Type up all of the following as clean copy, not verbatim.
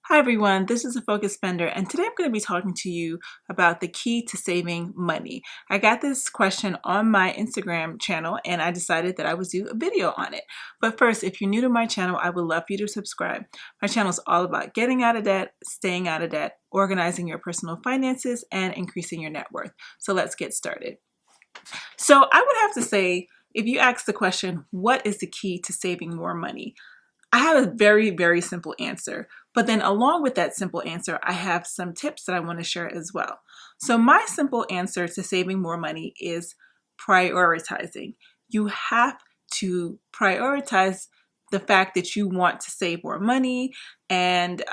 Hi everyone, this is a Focus Spender, and today I'm going to be talking to you about the key to saving money. I got this question on my Instagram channel and I decided that I would do a video on it. But first, if you're new to my channel, I would love for you to subscribe. My channel is all about getting out of debt, staying out of debt, organizing your personal finances, and increasing your net worth. So let's get started. So I would have to say, if you ask the question, what is the key to saving more money? I have a very, very simple answer, but then along with that simple answer, I have some tips that I want to share as well. So my simple answer to saving more money is prioritizing. You have to prioritize the fact that you want to save more money, and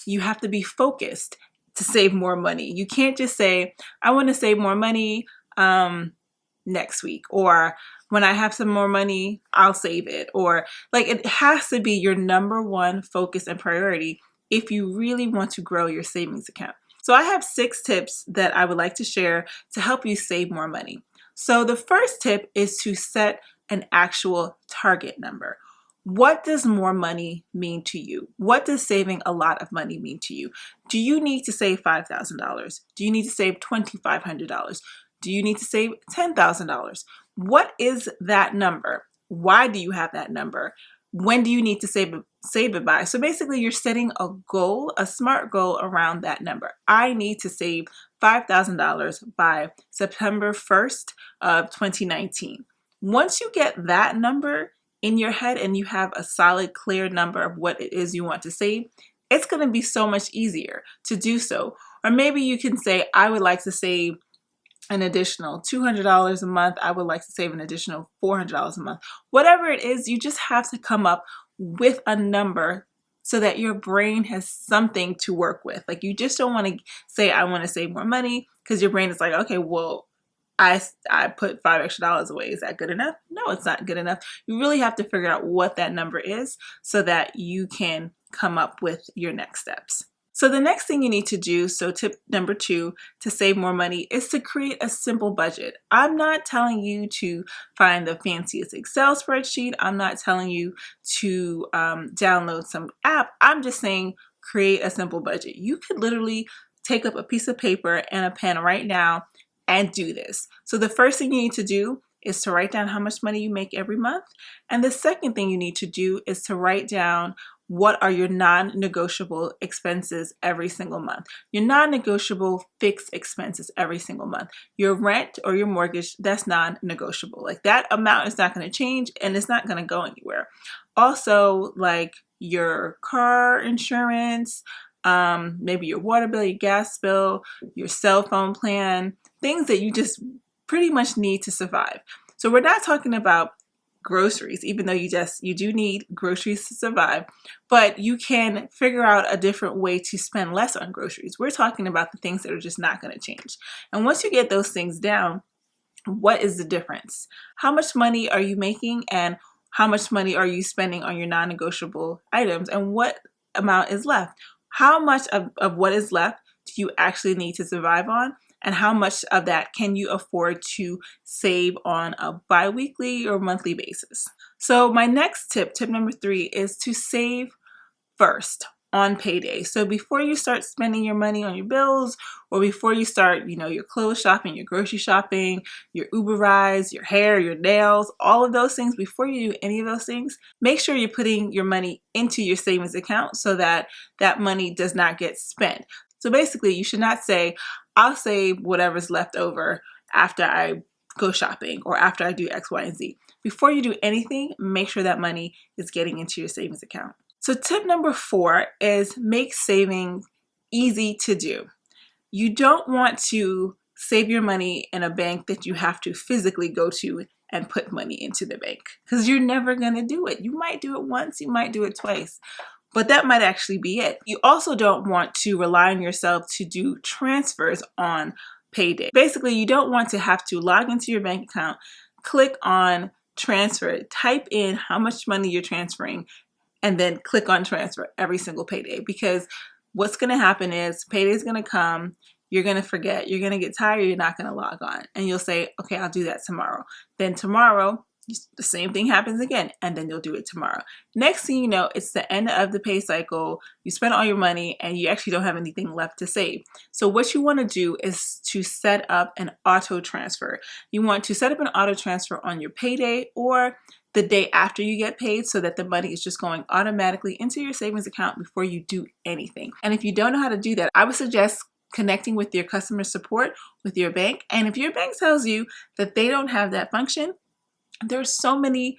you have to be focused to save more money. You can't just say, I want to save more money next week, or when I have some more money, I'll save it. Or like, it has to be your number one focus and priority if you really want to grow your savings account. So I have 6 tips that I would like to share to help you save more money. So the first tip is to set an actual target number. What does more money mean to you? What does saving a lot of money mean to you? Do you need to save $5,000? Do you need to save $2,500? Do you need to save $10,000? What is that number? Why do you have that number? When do you need to save it by? So basically, you're setting a goal, a SMART goal around that number. I need to save $5,000 by September 1st of 2019. Once you get that number in your head and you have a solid, clear number of what it is you want to save, it's going to be so much easier to do so. Or maybe you can say, I would like to save an additional $200 a month. I would like to save an additional $400 a month. Whatever it is, you just have to come up with a number so that your brain has something to work with. Like, you just don't want to say, I want to save more money, because your brain is like, okay, well, I put $5 extra away. Is that good enough? No, it's not good enough. You really have to figure out what that number is so that you can come up with your next steps. So the next thing you need to do, so tip number 2 to save more money, is to create a simple budget. I'm not telling you to find the fanciest Excel spreadsheet. I'm not telling you to download some app. I'm just saying create a simple budget. You could literally take up a piece of paper and a pen right now and do this. So the first thing you need to do is to write down how much money you make every month. And the second thing you need to do is to write down what are your non-negotiable expenses every single month. Your non-negotiable fixed expenses every single month. Your rent or your mortgage, that's non-negotiable. Like, that amount is not going to change and it's not going to go anywhere. Also, like your car insurance, maybe your water bill, your gas bill, your cell phone plan, things that you just pretty much need to survive. So we're not talking about groceries, even though you do need groceries to survive, but you can figure out a different way to spend less on groceries. We're talking about the things that are just not going to change. And once you get those things down, what is the difference? How much money are you making, and how much money are you spending on your non-negotiable items, and what amount is left? How much of what is left do you actually need to survive on? And how much of that can you afford to save on a bi-weekly or monthly basis? So my next tip, tip number 3, is to save first on payday. So before you start spending your money on your bills, or before you start, your clothes shopping, your grocery shopping, your Uber rides, your hair, your nails, all of those things, before you do any of those things, make sure you're putting your money into your savings account so that that money does not get spent. So basically, you should not say, I'll save whatever's left over after I go shopping or after I do X, Y, and Z. Before you do anything, make sure that money is getting into your savings account. So tip number 4 is make saving easy to do. You don't want to save your money in a bank that you have to physically go to and put money into the bank, because you're never going to do it. You might do it once, you might do it twice, but that might actually be it. You also don't want to rely on yourself to do transfers on payday. Basically, you don't want to have to log into your bank account, click on transfer, type in how much money you're transferring, and then click on transfer every single payday. Because what's going to happen is payday is going to come, you're going to forget, you're going to get tired, you're not going to log on, and you'll say, okay, I'll do that tomorrow. Then tomorrow, the same thing happens again, and then you'll do it tomorrow. Next thing you know, it's the end of the pay cycle. You spent all your money and you actually don't have anything left to save. So what you want to do is to set up an auto transfer. You want to set up an auto transfer on your payday or the day after you get paid, so that the money is just going automatically into your savings account before you do anything. And if you don't know how to do that, I would suggest connecting with your customer support with your bank. And if your bank tells you that they don't have that function, there's so many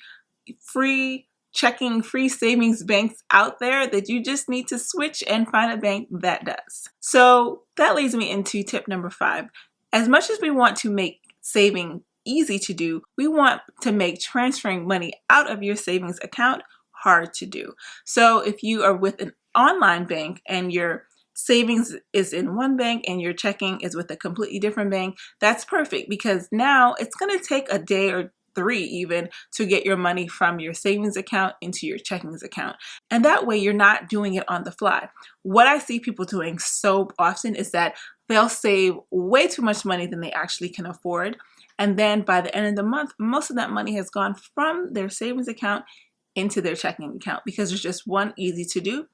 free checking, free savings banks out there that you just need to switch and find a bank that does. So that leads me into tip number 5. As much as we want to make saving easy to do, we want to make transferring money out of your savings account hard to do. So if you are with an online bank and your savings is in one bank and your checking is with a completely different bank, that's perfect, because now it's going to take a day or 3 even to get your money from your savings account into your checkings account. And that way you're not doing it on the fly. What I see people doing so often is that they'll save way too much money than they actually can afford. And then by the end of the month, most of that money has gone from their savings account into their checking account because it's just one, easy to do.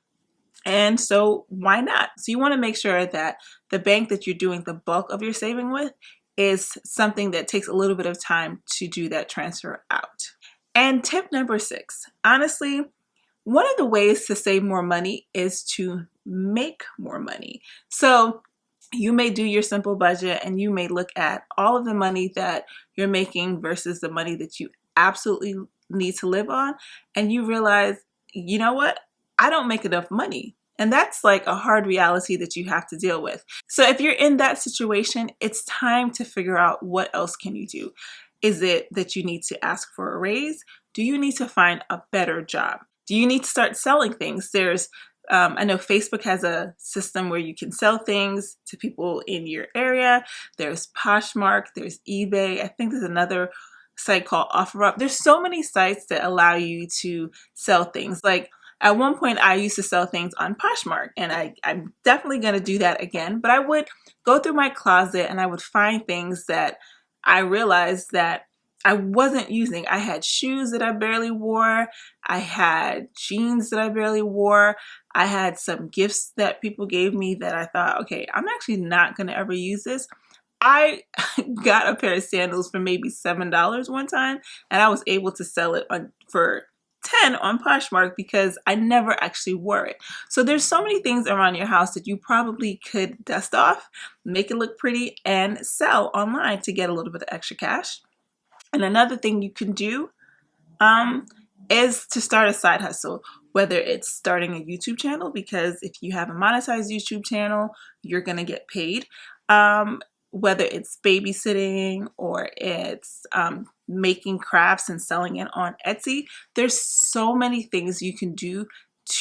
And so why not? So you want to make sure that the bank that you're doing the bulk of your saving with is something that takes a little bit of time to do that transfer out. And tip number 6, honestly, one of the ways to save more money is to make more money. So you may do your simple budget and you may look at all of the money that you're making versus the money that you absolutely need to live on, and you realize, you know what? I don't make enough money. And that's like a hard reality that you have to deal with. So if you're in that situation, it's time to figure out what else can you do. Is it that you need to ask for a raise? Do you need to find a better job? Do you need to start selling things? I know Facebook has a system where you can sell things to people in your area. There's Poshmark, there's eBay. I think there's another site called OfferUp. There's so many sites that allow you to sell things. Like, at one point, I used to sell things on Poshmark, and I'm definitely going to do that again. But I would go through my closet and I would find things that I realized that I wasn't using. I had shoes that I barely wore. I had jeans that I barely wore. I had some gifts that people gave me that I thought, okay, I'm actually not going to ever use this. I got a pair of sandals for maybe $7 one time, and I was able to sell it for 10 on Poshmark because I never actually wore it. So there's so many things around your house that you probably could dust off, make it look pretty, and sell online to get a little bit of extra cash. And another thing you can do is to start a side hustle, whether it's starting a YouTube channel, because if you have a monetized YouTube channel, you're going to get paid. Whether it's babysitting or it's making crafts and selling it on Etsy, there's so many things you can do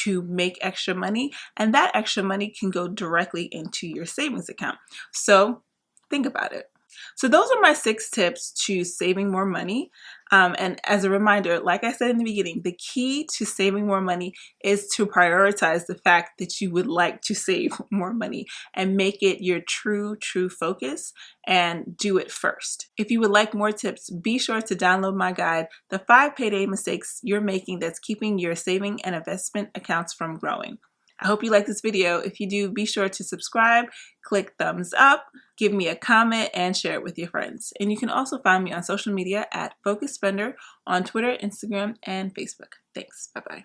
to make extra money, and that extra money can go directly into your savings account. So think about it. So those are my 6 tips to saving more money. And as a reminder, like I said in the beginning, the key to saving more money is to prioritize the fact that you would like to save more money and make it your true focus and do it first. If you would like more tips, be sure to download my guide, The 5 Payday Mistakes You're Making That's Keeping Your Saving and Investment Accounts from Growing. I hope you like this video. If you do, be sure to subscribe, click thumbs up, give me a comment, and share it with your friends. And you can also find me on social media at Focused Spender on Twitter, Instagram, and Facebook. Thanks. Bye-bye.